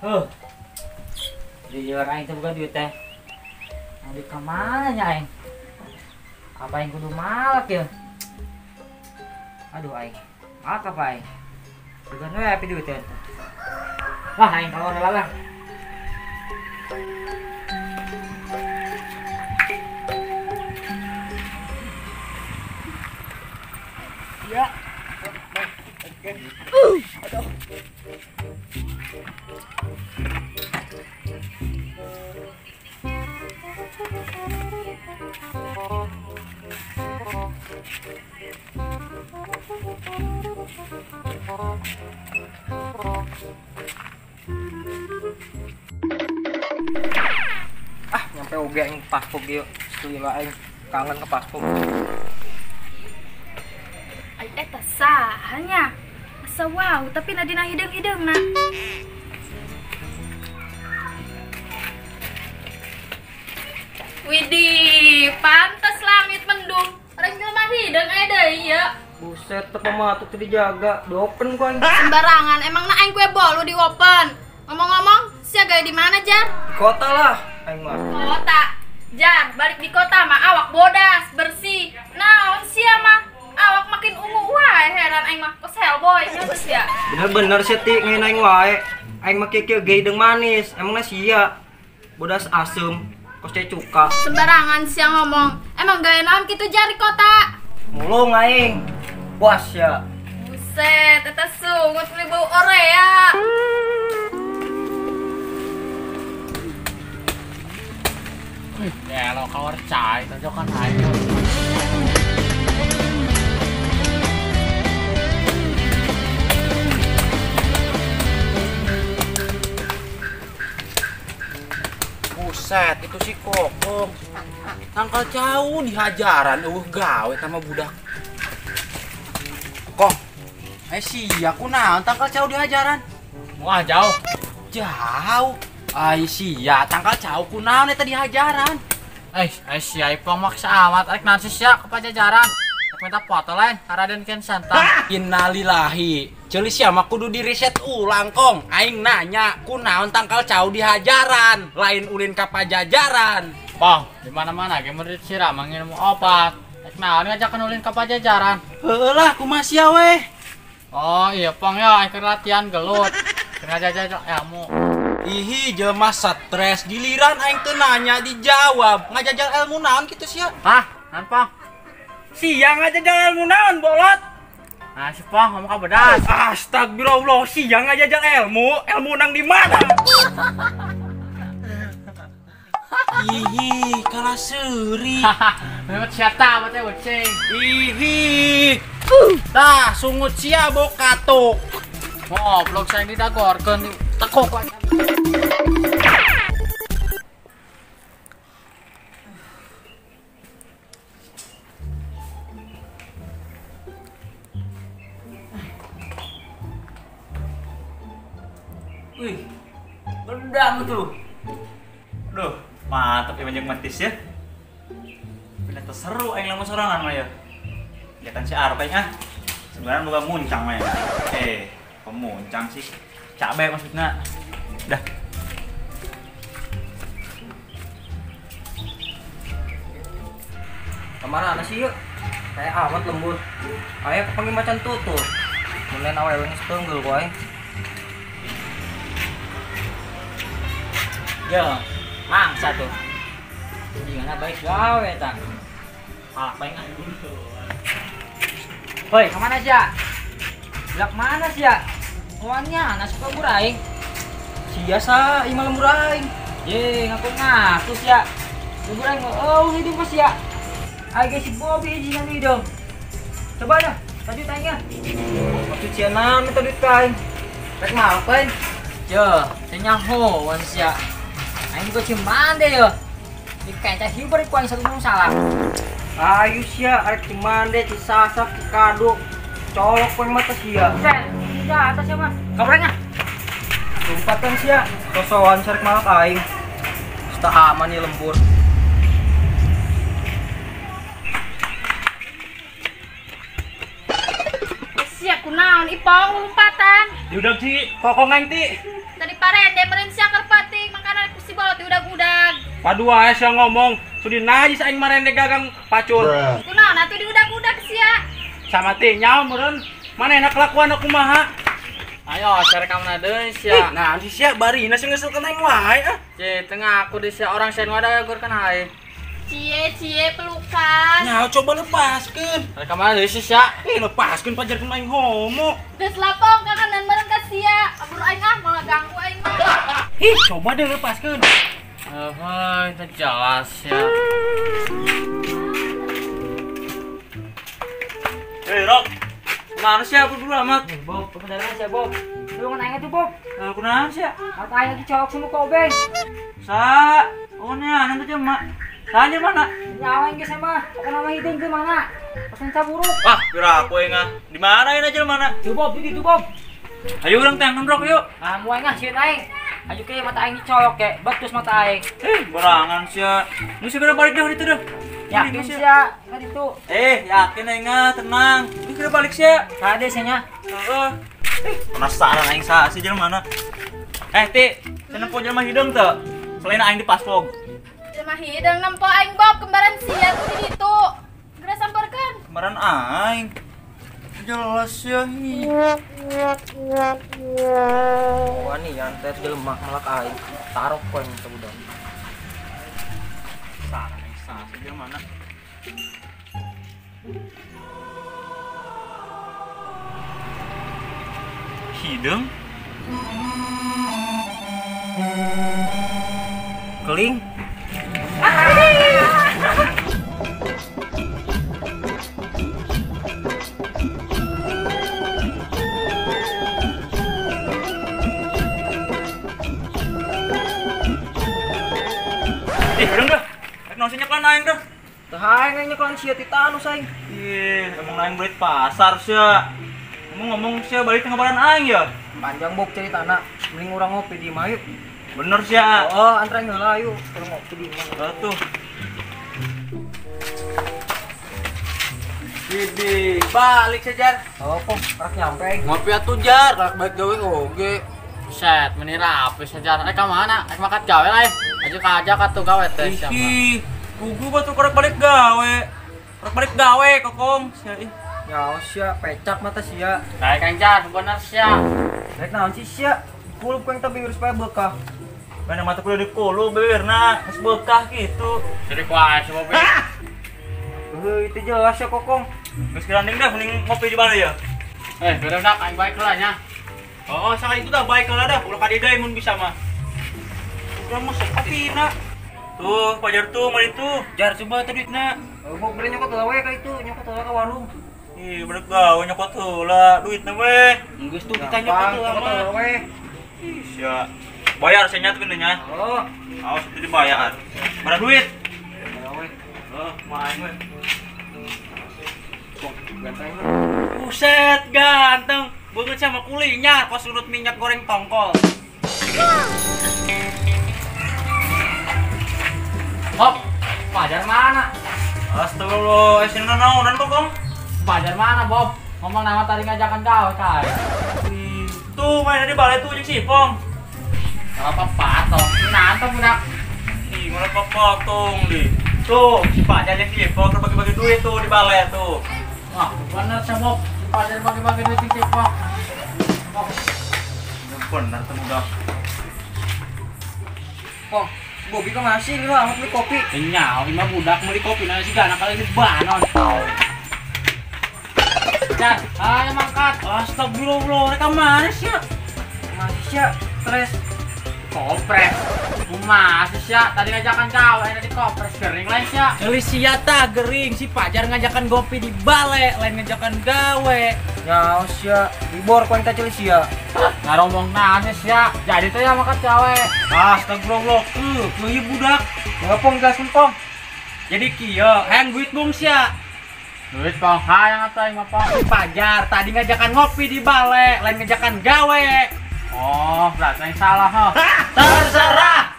Huh. Di orang itu bukan duit teh. Di kemana nya aing? Apa yang kudu malak ya? Aduh aing. Malak apa aing? Bukan we api duit teh. Lah aing kalau lah. Ya. Aduh. Nyampe oge aing paspor ge gila aing kangen ke paspor. Ai eta sahanya. Asa wow, tapi nadina hideung-hideungna. Widih, pantes langit mendung. Orang jelema hideung aya deui ya. Buset, teu pamatuk teu dijaga. Diopen ku aing. Sembarangan, emang na aing kue bolu di open. Ngomong-ngomong, sia gaya di mana, Jar? Di kota lah aing mah. Kota. Jar, balik di kota mah awak bodas, bersih. Naon sia mah? Awak makin ungu wae, heran aing mah kos hellboy nya geus ya. Bener-bener sih ti ngeun aing wae. Aing mah kieu gay deung manis. Emangna sia. Bodas asem, kos teh cuka. Sembarangan sia ngomong. Emang gaya naon kitu Jar di kota? Mulung aing. Puas ya. Buset, eta sungut beli bau orea. Ya lo kawar cai, tunjukkan aja. Buset, itu si Kokom. Tangkal jauh di hajaran, gawe sama budak. Kok, sia kunaon tangkal jauh di hajaran? Wah jauh. Jauh. Sia tangkal jauh kunaon eta di hajaran? Si Ipong maksa amat, rek nanti sia ke pajajaran. Rek minta foto lain, Raden Kian Santang. Innalillahi. Ceuli sia mah kudu di reset ulang kong. Aing nanya, kunaon tangkal jauh di hajaran? Lain ulin ka pajajaran. Pong, di mana-mana ge murid sira mangilmu opat. Rek naon ngajakeun ulin ka pajajaran? Heueuh lah kumaha sia weh. Oh iya Pong ya, aing latihan gelut. Ngajajal ilmu. Ihi jelema stres, giliran aing teu nanya dijawab. Ngajajal ilmu naon kitu sia? Hah? Naon Pong? Sia ngajajal ilmu naon bolot? Nah si Pong ngomong ka bedas. Astagfirullah, sia ngajajal ilmu. Ilmu nang di mana? Ihi, kalah seuri. Memang siata mate ucing. Ihi. Tah, sungut sia bokatuk. Goblok saya didagorkeun tekuk wae. Wih, gendang tuh. Duh, mantap ya banyak mantis ya. Bila terseru aing lamun sorangan mah ya. Kelihatan si Arpa ah. Sebenarnya bukan muncang mah ya. Pemuncang sih. Cabe maksudnya. Dah. Kemana sih yuk? Kayak amat lembur. Ayo kepanggil macan tutur. Mulai awal ini setunggul boy. Ya, mangsa tuh. Gimana baik gawe tak? Palak baik ah. Hoi, kemana sih ya? Belak mana sih ya? Uangnya, nasi kabur aing. Sia sa, ima lembur aing. Ye, ngaku sih ya. Lembur aing, oh hidup mas ya. Aing si Bobby izingan nih dong. Coba dah, lanjut aingnya. Maksud sia naon eta duit ka aing. Rek ngapain? Yo, tenyaho wan sia. Aing juga cuman deh yo. Di kaca hibar ku aing satu salah. Ayo sia, arek cuman deh cisasak kado. Colok ku mata sia. Ya atas ya mah. Kabarnya. Sumpatan sia. Sosowan sarek malak aing. Sta aman nih lembur. Sia kunaon Ipong lompatan. Diudag si kokong aing ti. tadi parende meren sia keur penting makana ku si bolot udag-udag. Padua aya sia ngomong, sudi najis aing marende gagang pacul. Kunaon atuh diudag-udag sia? Sama teh nyawa meureun. Manehna kelakuan kumaha? Ayo cari kamu deui sia. Nah, si sia barina sing ngeselkeun aing wae ah. Ci tengah aku di sia orang sen wadah gur kana hae. Cie pelukan. Nyawa coba lepaskeun. Cari kamu deui sia. Lepaskeun pajarkeun aing homo. Geus lapong ka kanan meureun ka sia. Abur aing malah ganggu aing mah. Coba deh lepaskeun. Itu jelas ya. Rok. Mana sih aku dulu amat? Bob, kebenaran sih Bob. Lu nanya tuh Bob. Aku nahan sih. Katanya dicok sama kobeng. Sa, oh nih nanti cuma. Tanya mana? Nyawain ke sama. Apa nama hidung ke mana? Pesan buruk. Ah, kira aku yang di mana ini aja mana? Tuh Bob, di Bob. Ayo orang tengah Rok yuk. Ah, mau ngah sih aing. Ayo ke mata aing dicolok ke, betus mata aing. Berangan sih. Ini segera balik dah itu dah. Yakin sih kan itu. Yakin aing tenang. Ini segera balik sih. Kade sihnya. Penasaran aing sa si jelema mana? Ti, cenah po jelema hidung tuh. Selain aing di paspog. Jelema hidung nempo aing Bob kembaran sia tuh di ditu. Geura samperkeun. Kemarin aing. Jelas ya. Wah nih yang teh jelema malak aing. Tarok poin teh budak. Sana aing sa si jelema mana? Hidung keling udah dah nasi nyeklan aing dah Teu aing nyeklan sia ti tanus aing. emang aing balik pasar sia ngomong sia balik tengah badan aing ya Panjang Bob ceritana. Mending urang ngopi di imah yuk. bener sia Oh, antara heula yuk. Kalau ngopi di imah. tuh Widih, balik sejar. Oh, kok rak nyampe aing. Ngopi atuh jar, rek baik gawe oge. Set, menira apa saja. Ka mana? Rek makat gawe lae. Aja ka aja ka tuh gawe teh siapa. Ih, gugu batu korek balik gawe. Korek balik gawe kokong. Sia ih. Ya, sia pecak mata sia. Kayak Kang Jar, bener sia. Rek naon sih sia? Kulup kang tapi harus supaya bekah. Mana mata kuliah di kulu beberna, geus bekah gitu. Jadi kuat si Bobi. Itu jelas ya kokong. Geus keranding dah mending ngopi di mana ya? Bener dak aing baik lah nya. Oh, sakali itu dah baik lah dah. Ulah kadidai mun bisa mah. Udah masuk kopi na. Tuh, pajar tuh, mari tuh. Jar coba tuh duitna. Mau beli nyokot heula we ka itu, nyokot heula ka warung. Ih, bener gawe nyokot heula duitna we. Geus tuh kita nyokot heula mah. Ih, sia. Bayar sia nyatu nya. Oh, Awas itu dibayar. Mana duit? heula we. Main we. Ganteng. Buset, ganteng. Banget sama kulinya, kos urut minyak goreng tongkol. Hop, pajar mana? Astagfirullah, sini naonan kok, Kong? Pajar mana, Bob? Ngomong nama tadi ngajakan gawe kai. Tuh, main di balai tuh jeung Sipong. Enggak apa-apa toh. Nanti budak. Ih, malah potong di. Tuh, si Pajar yang Sipong bagi-bagi duit tuh di balai tuh. Wah, bener sih, Bob. Pajar bagi-bagi duit di Cipok. Bener tuh udah. Kong, Bobi kok ngasih lu amat beli kopi. Nyaw, lima budak beli kopi nasi gana kali ini banon. Jar, ayo mangkat. Astagfirullah, mereka mana sih ya? Masih sia stres. Kompres. Masih sih, tadi ngajakan kau, ada di kompres kering lain sih. Gelis sia tak gering, si Pajar ngajakan ngopi di balai, lain ngajakan gawe. Ya sia, libur kau kita celi sia. Ngarombong nanya sih. Jadi tuh ya makan cawe. Astagfirullah, kuy budak. Ngapong jelasin Pong. Jadi kieu, hayang duit bung sia. Duit Pong, hayang atuh aing mah Pong. Si Pajar tadi ngajakan ngopi di balai, lain ngajakan gawe. Oh, berarti yang salah ha. Terserah.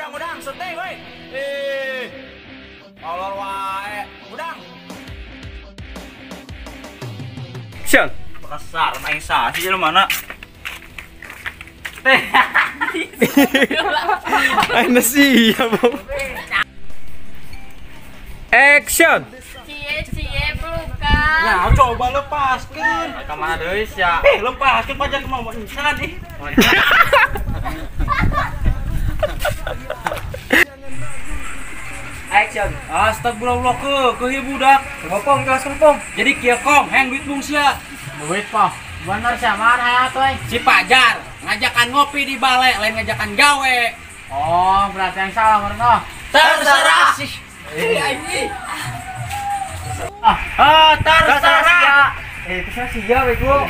Udang. bangsat teh we. Kolor wae. Udang. Action. Besar main sah sih lu mana? Teh. Ana sih ya, Bang. Action. Cie pelukan. Ya coba lepaskan. Ka mana deui sia? Lepaskan pajak kemauan insan ih. Action. Astagfirullah ke ieu budak. Ngopong kelas ngopong. Jadi kieu kong hang duit bung sia. Duit po. Bener sia mana hayat we? Si Pajar ngajakan ngopi di balai lain ngajakan gawe. Oh, berarti yang salah mereka. Terserah sih. Terserah. Terserah sih ya, bego.